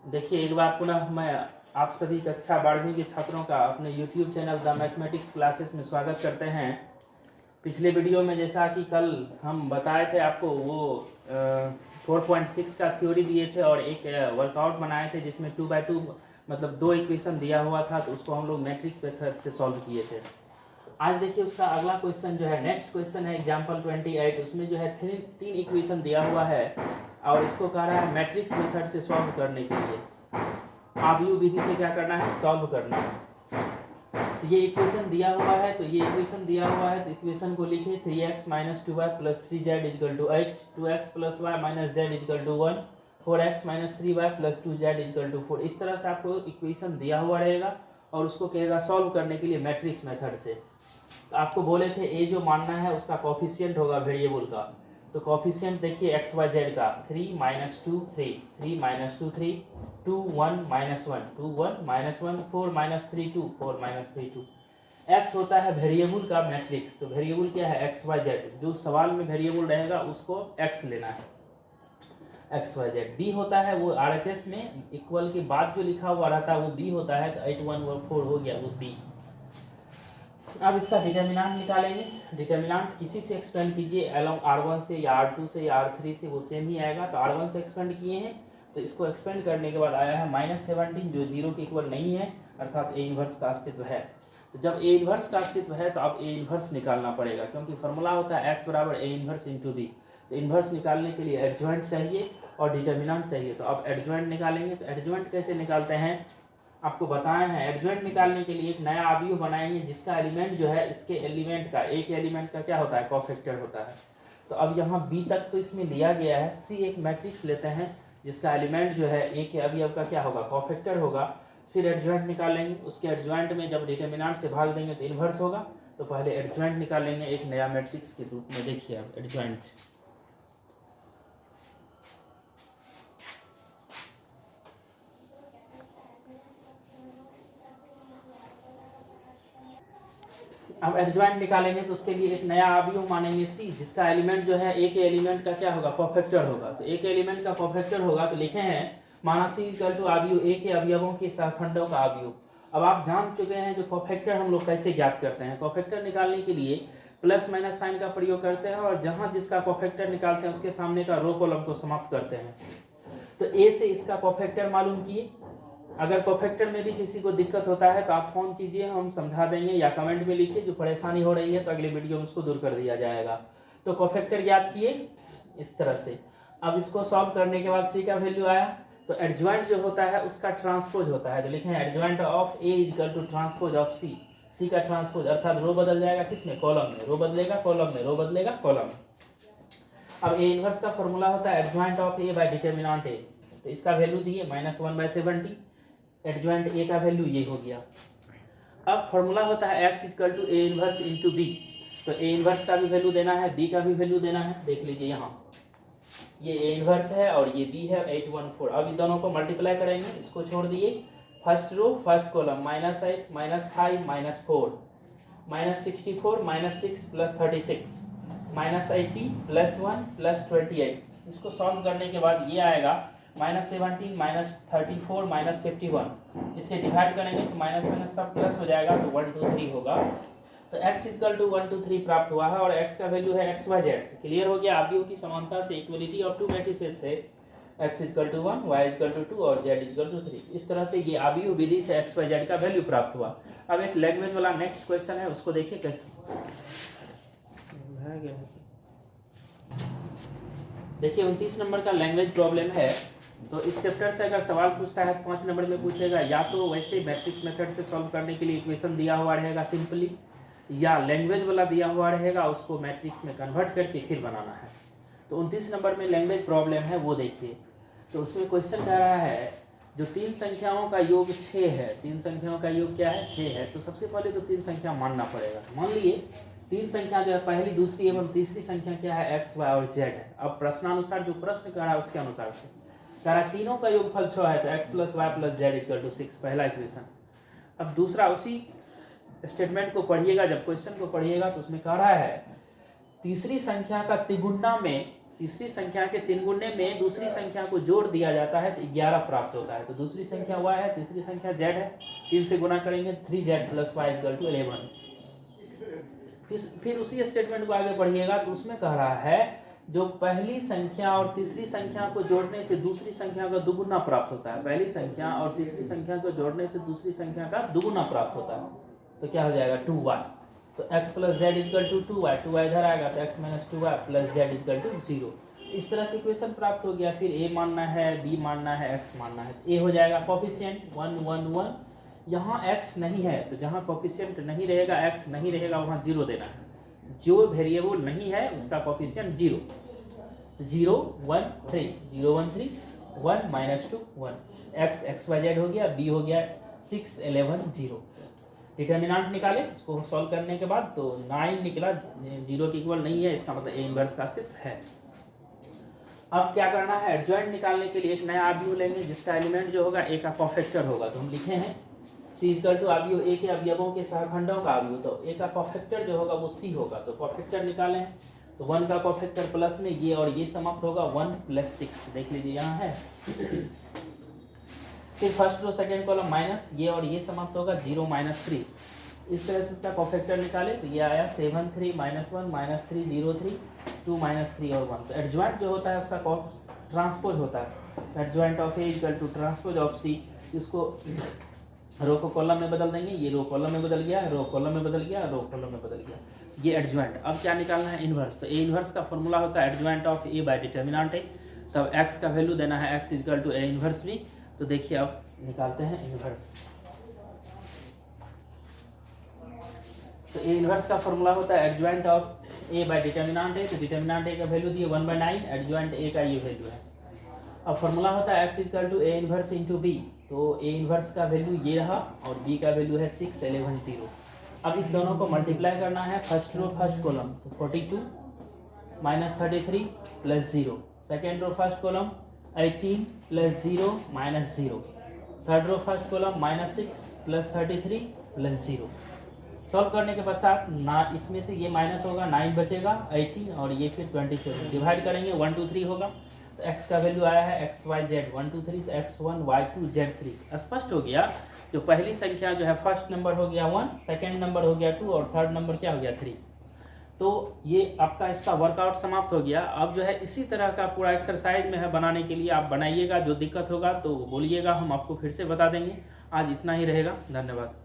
देखिए, एक बार पुनः मैं आप सभी कक्षा 12वीं के छात्रों का अपने YouTube channel the mathematics classes में स्वागत करते हैं। पिछले वीडियो में जैसा कि कल हम बताए थे आपको, वो 4.6 का थ्योरी दिए थे और एक वर्कआउट बनाए थे जिसमें 2/2 मतलब 2 इक्वेशन दिया हुआ था, तो उसको हम लोग मैट्रिक्स मेथड से सॉल्व किए थे। आज देखिए उसका अगला क्वेश्चन जो है, नेक्स्ट क्वेश्चन है एग्जाम्पल 28। उसमें जो है तीन इक्वेशन दिया हुआ है और इसको कह रहा है मैट्रिक्स मेथड से सॉल्व करने के लिए आव्यूह विधि से क्या करना है, सॉल्व करना है। तो ये इक्वेशन दिया हुआ है, तो इक्वेशन को लिखिए 3x - 2y + 3z = 8, 2x + y - z = 1, 4x - 3y + 2z = 4। इस तरह से आपको इक्वेशन दिया हुआ रहेगा और उसको कहेगा सॉल्व करने के लिए मैट्रिक्स मेथड से। तो आपको बोले थे ए जो मानना है उसका कोफिशिएंट होगा वेरिएबल का। तो कोफिशिएंट देखिए एक्स वाई जेड का 3 - 2 3, 3 - 2 3, 2 1 - 1, 2 1 - 1, 4 - 3 2, 4 - 3 2। एक्स होता है वेरिएबल का मैट्रिक्स, तो वेरिएबल क्या है, एक्स वाई जेड। जो सवाल में वेरिएबल रहेगा उसको एक्स लेना है, एक्स वाई जेड। बी होता है वो आरएचएस में इक्वल के बाद जो लिखा हुआ रहता है वो बी होता है, तो 8 1 4 हो गया वो बी। अब इसका डिटर्मिनेंट निकालेंगे। डिटर्मिनेंट किसी से एक्सपेंड कीजिए, अलोंग R1 से या R2 से या R3 से, वो सेम ही आएगा। तो R1 से एक्सपेंड किए हैं, तो इसको एक्सपेंड करने के बाद आया है -17 जो 0 के इक्वल नहीं है, अर्थात ए इन्वर्स का अस्तित्व है। तो जब ए इन्वर्स का अस्तित्व है तो अब ए इन्वर्स निकालना पड़ेगा, क्योंकि फॉर्मूला होता है x = A inverse into B. तो इन्वर्स निकालने के लिए एडजॉइंट चाहिए और डिटर्मिनेंट चाहिए। तो अब एडजॉइंट निकालेंगे। तो एडजॉइंट कैसे निकालते हैं आपको बताए हैं। एडजॉइंट निकालने के लिए एक नया आव्यूह बनाएंगे जिसका एलिमेंट जो है इसके एलिमेंट का, एक एलिमेंट का क्या होता है, कोफैक्टर होता है। तो अब यहाँ बी तक तो इसमें लिया गया है, सी एक मैट्रिक्स लेते हैं जिसका एलिमेंट जो है ए के अवयव का क्या होगा, कोफैक्टर होगा। फिर एडजॉइंट निकालेंगे, उसके एडजॉइंट में जब डिटर्मिनेंट से भाग देंगे तो इन्वर्स होगा। तो पहले एडजॉइंट निकालेंगे एक नया मैट्रिक्स के रूप में। देखिए अब एडजॉइंट, अब एडजॉइंट निकालेंगे तो उसके लिए एक नया आव्यूह मानेंगे सी, जिसका एलिमेंट जो है ए के एलिमेंट का क्या होगा, कोफैक्टर होगा। तो ए के एलिमेंट का कोफैक्टर होगा, तो लिखे हैं माना सी = आव्यूह ए के अवयवों के सहखंडों का आव्यूह। अब आप जान चुके हैं जो कोफैक्टर हम लोग कैसे ज्ञात करते हैं। कोफैक्टर निकालने के लिए प्लस माइनस साइन का प्रयोग करते हैं और जहां जिसका कोफैक्टर निकालते हैं उसके सामने का रो कॉलम को समाप्त करते हैं। तो ए से इसका कोफैक्टर मालूम किए। अगर कोफैक्टर में भी किसी को दिक्कत होता है तो आप फ़ोन कीजिए, हम समझा देंगे, या कमेंट में लिखिए जो परेशानी हो रही है, तो अगले वीडियो में उसको दूर कर दिया जाएगा। तो कोफैक्टर ज्ञात किए इस तरह से। अब इसको सॉल्व करने के बाद सी का वैल्यू आया, तो एडजॉइंट जो होता है उसका ट्रांसपोज होता है। तो लिखें adjoint of A = transpose of C. C का ट्रांसपोज अर्थात रो बदल जाएगा किसमें, कॉलम में। रो बदलेगा कॉलम में, रो बदलेगा कॉलम में। अब ए इनवर्स का फॉर्मूला होता है adjoint of A by determinant A. तो इसका वैल्यू दिए -1/70, एडजॉइंट ए का वैल्यू ये हो गया। अब फॉर्मूला होता है x = A inverse into B. तो ए इनवर्स का भी वैल्यू देना है, बी का भी वैल्यू देना है। देख लीजिए यहाँ ये ए इनवर्स है और ये बी है 814। अब इन दोनों को मल्टीप्लाई करेंगे, इसको छोड़ दिए, फर्स्ट रो फर्स्ट कॉलम -8 -5 -4 -64 -6 + 36 -80 +1 +28। इसको सॉल्व करने के बाद ये आएगा -17 -34 -51। इससे डिवाइड करेंगे तो माइनस माइनस सब प्लस हो जाएगा, तो 1 2 3 होगा। तो x = 1 2 3 प्राप्त हुआ है और x का वैल्यू है x y z। क्लियर हो गया आव्यूह की समानता से, इक्वलिटी ऑफ टू मैट्रिसेस से x = 1 y = 2 और z = 3। इस तरह से ये आव्यूह विधि से x y z का वैल्यू प्राप्त हुआ। अब एक लैंग्वेज वाला नेक्स्ट क्वेश्चन है, उसको देखिए कैसे। देखिए 29 नंबर का लैंग्वेज प्रॉब्लम है। तो इस चैप्टर से अगर सवाल पूछता है तो 5 नंबर में पूछेगा, या तो वैसे मैट्रिक्स मेथड से सॉल्व करने के लिए इक्वेशन दिया हुआ रहेगा सिंपली, या लैंग्वेज वाला दिया हुआ रहेगा उसको मैट्रिक्स में कन्वर्ट करके फिर बनाना है। तो 29 नंबर में लैंग्वेज प्रॉब्लम है, वो देखिए। तो उसमें क्वेश्चन कह रहा है जो 3 संख्याओं का योग 6 है, 3 संख्याओं का योग क्या है, 6 है। तो सबसे पहले तो 3 संख्या मानना पड़ेगा। मान लिए 3 संख्या जो है पहली दूसरी एवं तीसरी संख्या क्या है, x y और z है। अब प्रश्नानुसार जो प्रश्न कर रहा है उसके अनुसार से कह रहा है तीनों का योगफल 6 है, तो x + y + z = 6, पहला इक्वेशन। अब दूसरा उसी स्टेटमेंट को पढ़िएगा, जब क्वेश्चन को पढ़िएगा तो उसमें कह रहा है तीसरी संख्या का तिगुना में तीसरी संख्या के 3 गुने में दूसरी संख्या को जोड़ दिया जाता है तो 11 प्राप्त होता है। तो दूसरी संख्या y है, तीसरी संख्या z है, 3 से गुना करेंगे 3z + y = 11। फिर उसी स्टेटमेंट को आगे बढ़िएगा तो उसमें कह रहा है जो पहली संख्या और तीसरी संख्या को जोड़ने से दूसरी संख्या का दुगुना प्राप्त होता है। पहली संख्या और तीसरी संख्या को जोड़ने से दूसरी संख्या का दुगुना प्राप्त होता है। तो क्या हो जाएगा 2y। तो x + z = 2y, 2y इधर आएगा तो x - 2y + z = 0। इस तरह से इक्वेशन प्राप्त हो गया। फिर a मानना है, b मानना है, x मानना है। a हो जाएगा कोफिशिएंट 1 1 1। यहाँ x नहीं है तो जहाँ कोफिशिएंट नहीं रहेगा, x नहीं रहेगा, वहाँ 0 देना है। जो वेरिएबल नहीं है उसका कोफिशिएंट 0। तो 0 1 3, 0 1 3, 1 - 2 1, x y z हो गया, b हो गया 6 11 0। डिटर्मिनेंट निकाले, इसको सॉल्व करने के बाद तो 9 निकला, 0 के इक्वल नहीं है, इसका मतलब a इनवर्स का अस्तित्व है। अब क्या करना है, एडजॉइंट निकालने के लिए एक नया आव्यूह लेंगे जिसका एलिमेंट जो होगा a का परफेक्टर होगा। तो हम लिखे हैं c = आव्यूह a के अवयवों के सहखंडों का आव्यूह। तो a का परफेक्टर जो होगा वो c होगा। तो परफेक्टर निकालें तो 1 का परफेक्टर प्लस में ये और ये समाप्त होगा 1 + 6। देख लीजिए यहाँ है। फिर first row second column minus, ये और ये समाप्त होगा 0 - 3। इस तरह से इसका परफेक्टर निकाले तो ये आया 7 3 - 1 - 3 0 3 2 - 3 और 1। तो एडजॉइंट जो होता है उसका ट्रांसपोज होता है। Adjoint of a = transpose of c। इसको रो को कॉलम में बदल देंगे, ये रो कॉलम में बदल गया, रो कॉलम में बदल गया, रो कॉलम में बदल गया। ये एडजॉइंट। अब क्या निकालना है, इन्वर्स। तो a इन्वर्स का फॉर्मूला होता है adjoint of a bye determinant a। तब x का वैल्यू देना है x = a इन्वर्स b। तो देखिए अब निकालते हैं इन्वर्स। तो a इन्वर्स का फॉर्मूला होता है adjoint of a bye determinant a। तो डिटर्मिनेंट a का वैल्यू दिए 1/9, एडजॉइंट a का ये वैल्यू है। अब फॉर्मूला होता है x = a इन्वर्स * b। तो a इन्वर्स का वैल्यू ये रहा और b का वैल्यू है 6 11 0। अब इस दोनों को मल्टीप्लाई करना है, फर्स्ट रो फर्स्ट कॉलम तो 42 - 33 + 0, second row first column 18 + 0 - 0, third row first column -6 + 33 + 0। Solve करने के पश्चात ना इसमें से ये माइनस होगा, 9 बचेगा, 18 और ये फिर 27 डिवाइड करेंगे 1 2 3 होगा। तो x का वैल्यू आया है x y z 1 2 3, तो x1 y2 z3। स्पष्ट हो गया। जो पहली संख्या जो है फर्स्ट नंबर हो गया 1, सेकंड नंबर हो गया 2 और थर्ड नंबर क्या हो गया 3। तो ये आपका इसका वर्कआउट समाप्त हो गया। अब जो है इसी तरह का पूरा एक्सरसाइज में है बनाने के लिए आप बनाइएगा। जो दिक्कत होगा तो बोलिएगा, हम आपको फिर से बता देंगे। आज इतना ही रहेगा। धन्यवाद।